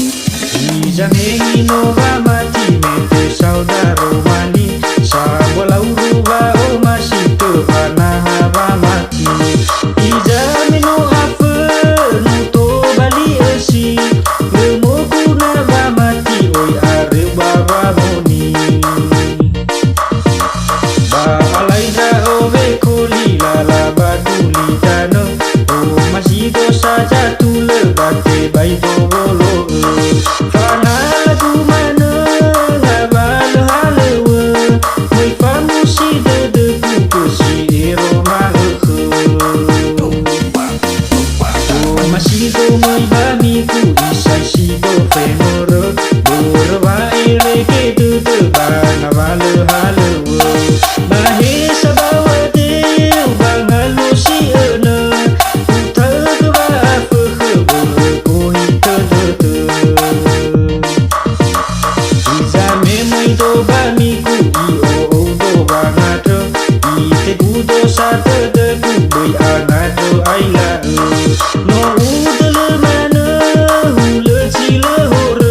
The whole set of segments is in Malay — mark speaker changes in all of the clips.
Speaker 1: Hiza Hino Wamati mete saudara Rohani Sabwa lauru bao masih tebana Wamati Hiza meno afe nuto bali esi Lemo kuna Wamati oi are bawa moni Ba Alai Ndra'o Wekoli lala baduli Danö O masih dosa jatuh lebate bai bolo Fana lagu mana ngabal halewa Moi famu si Dödögu ke si Rorogö O masih do moi bamiku isai si do fenoro Borwa Reggae Dödögu ngabal halewa Mahe sabawa deu bangalo si ene Utag ba afe khebo hito Dödögu Hiza memoi do bamiku i o do bangato I te kudo sa Dödögu boi angato ai la No udele mana hule chile hore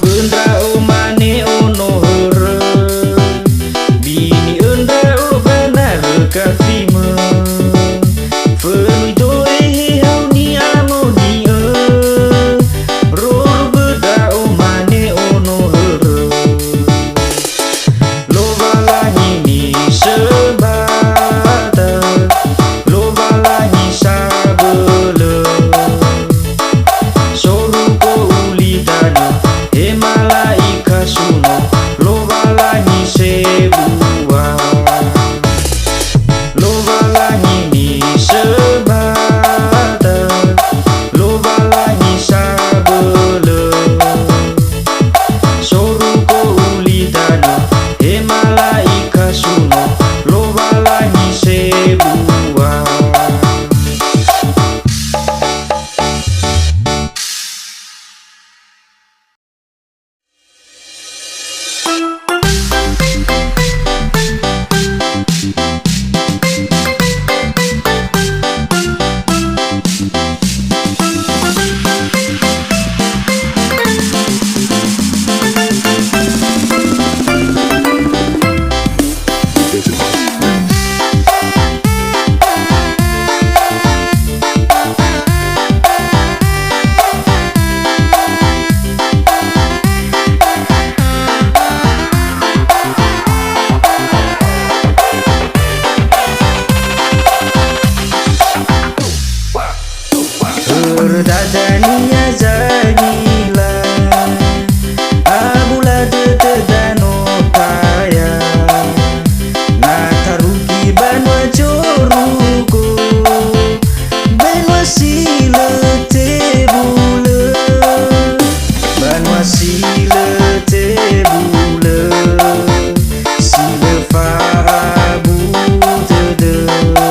Speaker 1: Ndra'o mane ono hörö bini Ndra'o benar kafime Fenui doe he hau ni amo ni Rorogö da'o mane ono hörö Lo valahi ni sebata Lo valahi sabele Soruko uli Danö he malaika suno Lo valahi sebua Lo valahi ni sebata Lo valahi sabele Soruko uli Danö he malaika suno Lo valahi sebua Höröda Dania Zangila Abula Dödögu kaya Nataruki banwa Rorogö Banwa sile tebule Banwa sile tebule Sile faabu Dödögu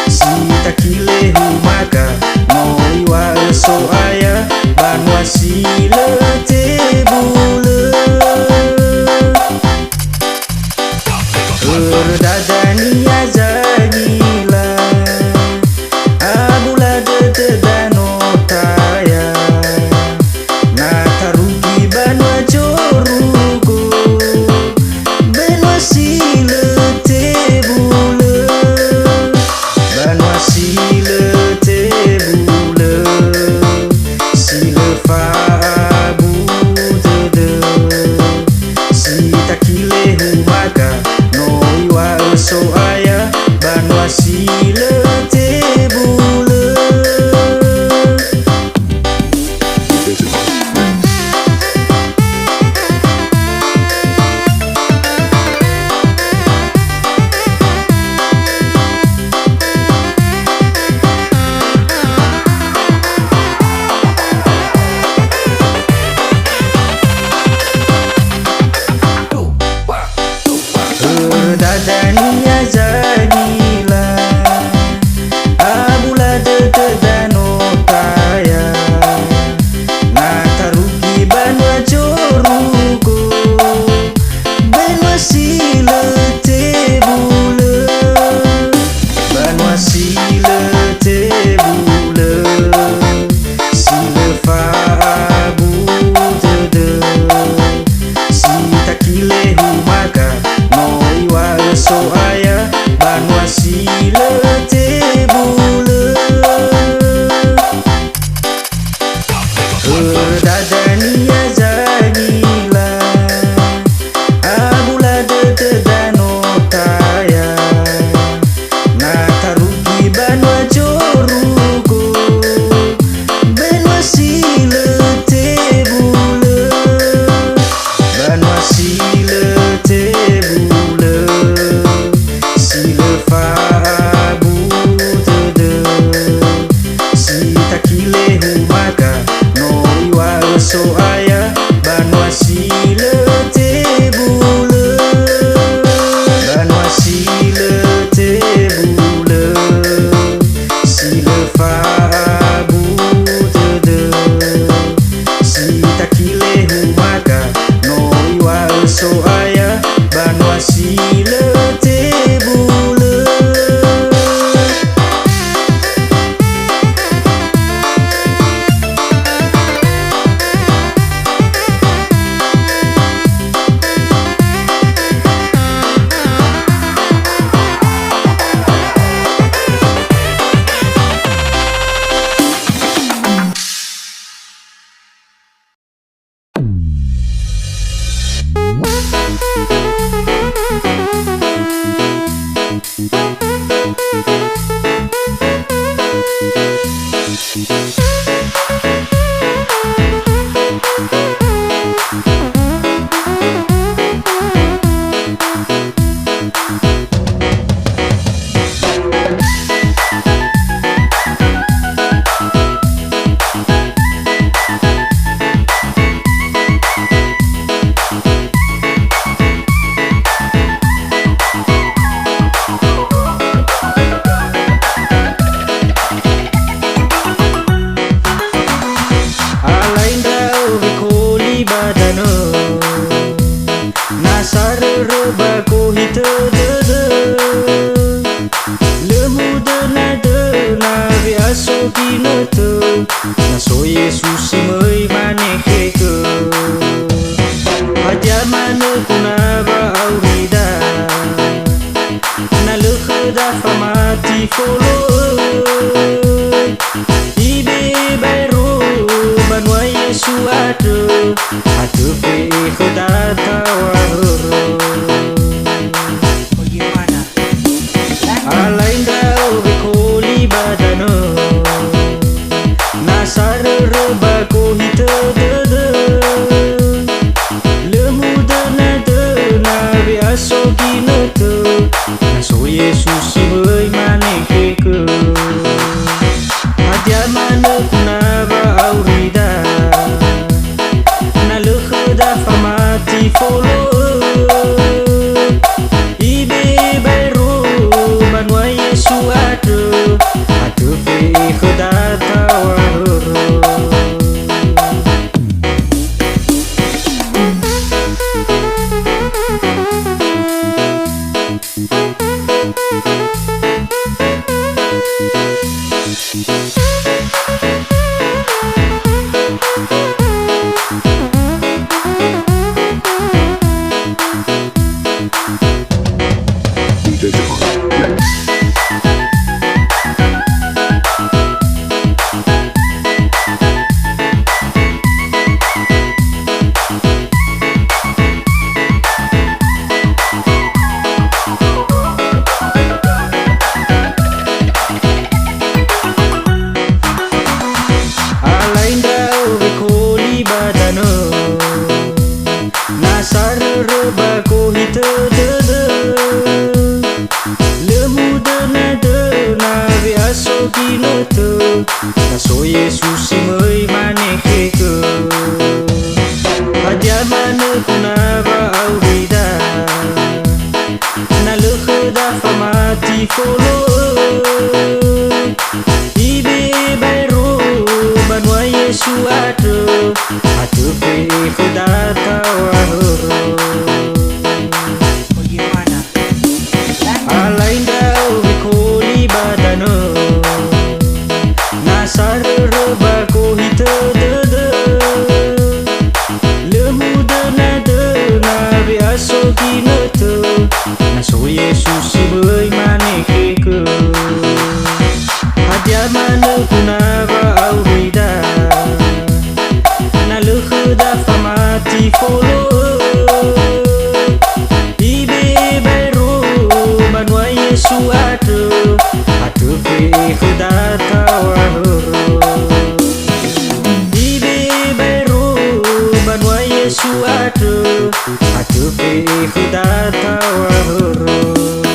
Speaker 1: Si takile humaka Noiwa so aya banwa sile tebule Höröda Dania Zangila Abula Dödögu kaya Nataruki banwa Rorogö Banwa sile tebule Banwa sile tebule Sile faabu Dödögu Si takile humaka Noiwa so aya banwa sile tebule Höröda Dania Zangila Abula Dödögu kaya Nataruki banwa Rorogö Banwa sile tebule Banwa sile tebule Sile faabu Dödögu Si takile humaka Noiwa so aya banwa sile tebule Höröda Dania Zangila Abula Dödögu kaya Nataruki banwa Rorogö Banwa sile tebule Banwa sile tebule Sile faabu Dödögu Si takile humaka Noiwa so aya banwa sile tebule Banwa sile tebule Sile faabu Dödögu Si takile humaka Noiwa so aya banwa sile tebule Alai Ndra'o Wekoli Danö Nasar Rorogö Hito Dödögu Lemu Dana Viaso Ginötö Naso Yesu Simöi Maneheke Hajar Manu Kunaba Aurida Nalöhöda Wamati foloi Ibe Bayro Banwa Yesu Adö Adö Fe Höröda Hörö Alai Ndra'o Wekoli Danö Nasar Rorogö Hito Dödögu Lemu Dana Viaso Ginötö Naso Yesu Simöi Maneheke Hajar Manu Kunaba Aurida Nalöhöda Wamati foloi Ibe Bayro Banwa Yesu Adö Adö Fe Höröda Hörö Alai Ndra'o Wekoli Danö Nasar Rorogö Hito Dödögu Lemu Dana Viaso Ginötö Naso Yesu Simöi Maneheke Hajar Manu Kunaba Aurida Nalöhöda Wamati foloi Ibe Bayro Banwa Yesu Adö Adö Fe Höröda Hörö Alai Ndra'o Wekoli Danö Nasar Rorogö Hito Dödögu Lemu Dana Viaso Ginötö Naso Yesu Simöi Maneheke Hajar Manu Kunaba Aurida Nalöhöda Wamati foloi Ibe Bayro Banwa Yesu Adö Adö Fe Höröda Hörö Ibe Bayro Banwa Yesu Adö Adö Fe Höröda Hörö